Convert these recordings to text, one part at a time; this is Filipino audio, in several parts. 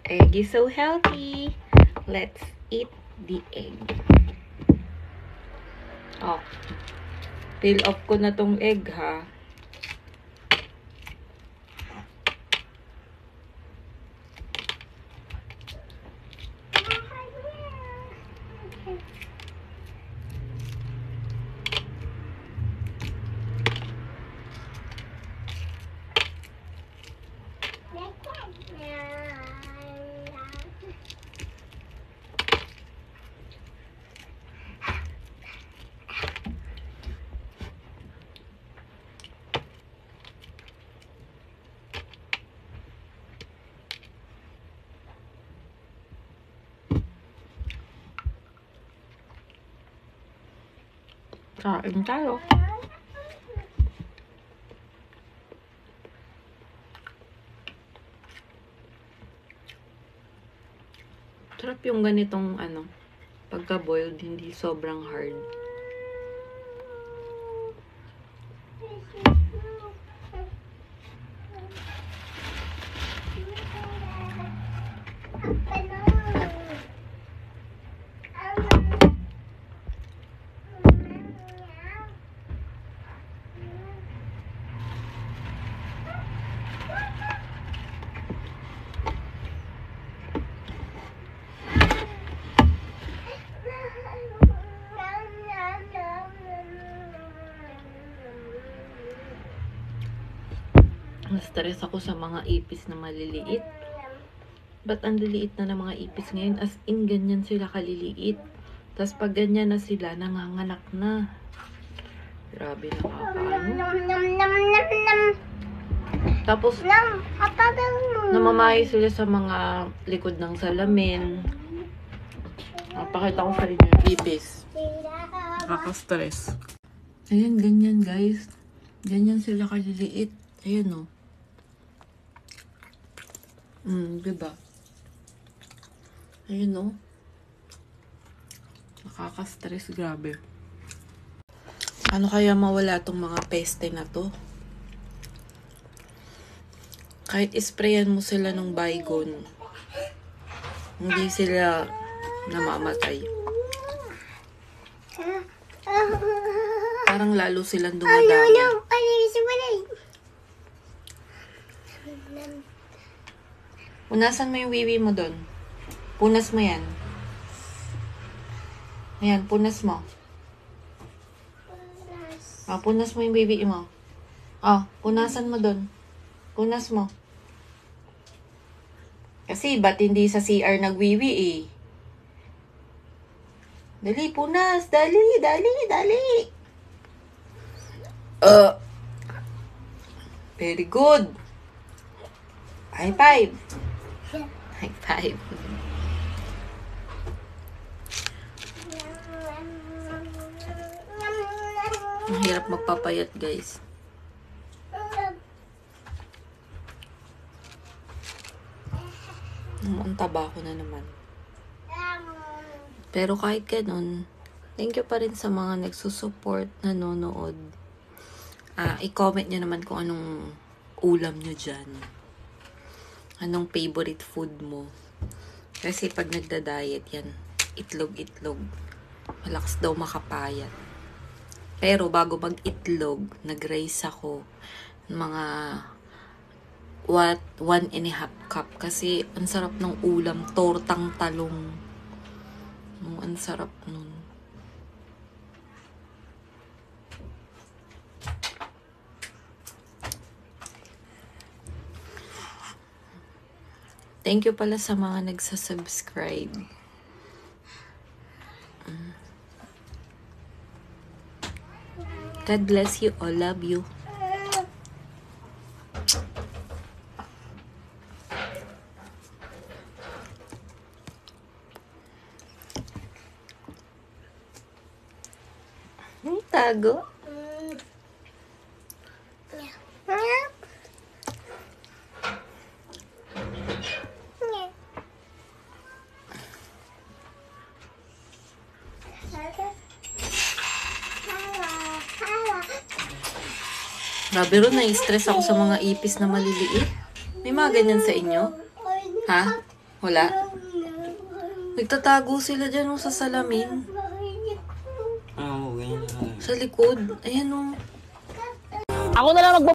Egg is so healthy. Let's eat the egg. Oh. Peel off ko na tong egg, ha. Kain tayo. Sarap yung ganitong pagka-boiled, hindi sobrang hard. Na-stress ako sa mga ipis na maliliit. Ba't ang liliit na ng mga ipis ngayon? As in, ganyan sila kaliliit. Tapos pag ganyan na sila, nanganganak na. Grabe, nakakaano. Tapos, namamahay sila sa mga likod ng salamin. Napakita ko sa inyo yung ipis. Nakaka-stress. Ayan, ganyan guys. Ganyan sila kaliliit. Ayan o. Diba? Ayun, no? Nakaka-stress, grabe. Ano kaya mawala tong mga peste na to? Kahit isprayan mo sila ng Baygon, hindi sila namamatay. Parang lalo silang dumadami. Punasan mo yung wiwi mo doon. Punas mo yan. Ayan, punas mo. Punas mo yung wiwi mo. Punasan mo doon. Punas mo. Kasi ba't hindi sa CR nagwiwi eh? Dali, punas. Dali. Very good. High five. High five. Ang hirap magpapayat, guys. Ang taba ko na naman. Pero kahit ganun, thank you pa rin sa mga nagsusupport, nanonood. I-comment nyo naman kung anong ulam nyo dyan. Anong favorite food mo? Kasi pag nagda-diet yan, itlog. Malakas daw makapayat. Pero bago mag-itlog, nag-rice ako mga 1.5 cup. Kasi ang sarap ng ulam, tortang talong. Ang sarap nun. Thank you pala sa mga nagsasubscribe. God bless you all. Love you. Tago. Grabe ron, na-stress ako sa mga ipis na maliliit. May mga ganyan sa inyo? Ha? Wala? Nagtatago sila dyan sa salamin. Oo, ganyan na. Sa likod. Ayan o. Ako na lang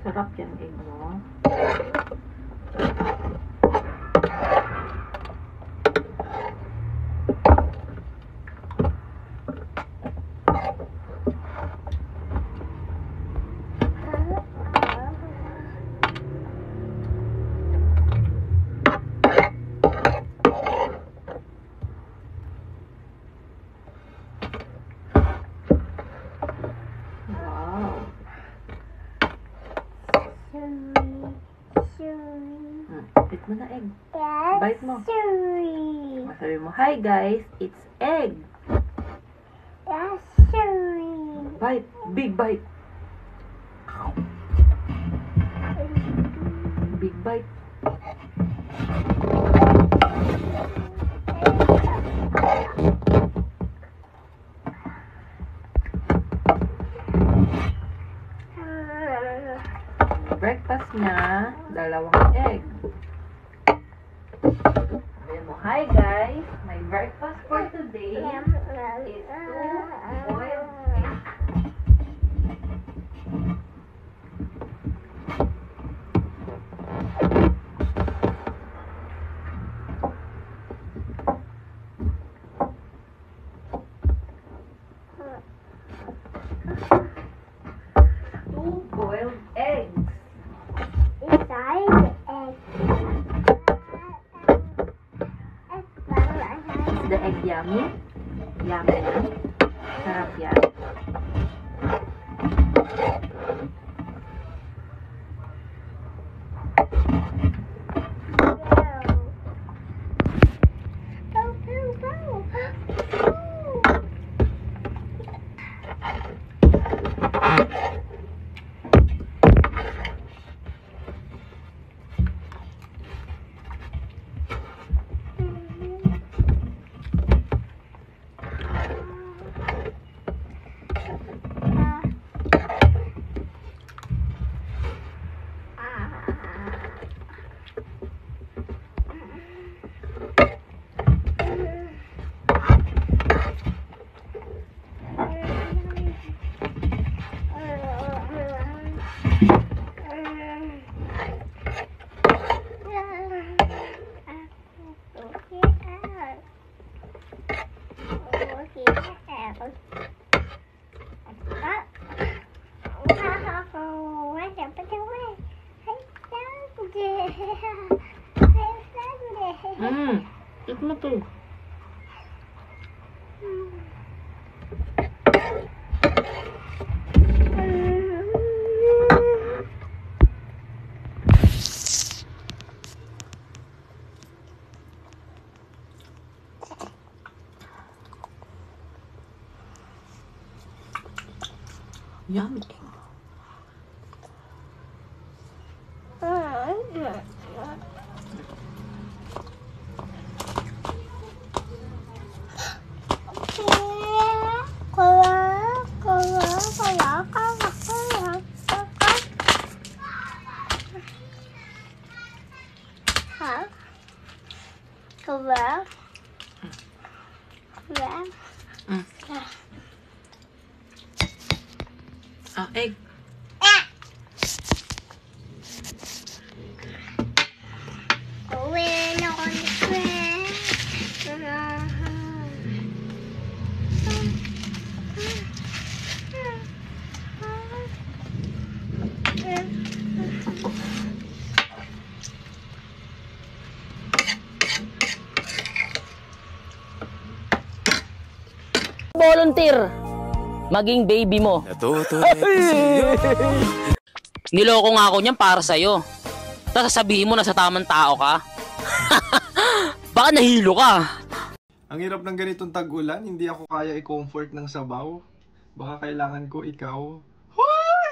Sarap yan egg, no? Bite mo na egg. Bite mo. Sabi mo, hi guys, it's egg. Bite. Big bite. Big bite. Breakfast niya, 2 egg. Sabi mo, hi guys, my breakfast for today is 2 boiled eggs. Is the egg yummy? Yummy na. Sarap yan. Eat mo to. Yummy. Egg. volunteer maging baby mo. Niloko nga ako niyan para sa'yo. Tapos sasabihin mo na sa tamang tao ka. Baka nahilo ka. Ang hirap ng ganitong tag-ulan, hindi ako kaya i-comfort ng sabaw. Baka kailangan ko ikaw. Hoy!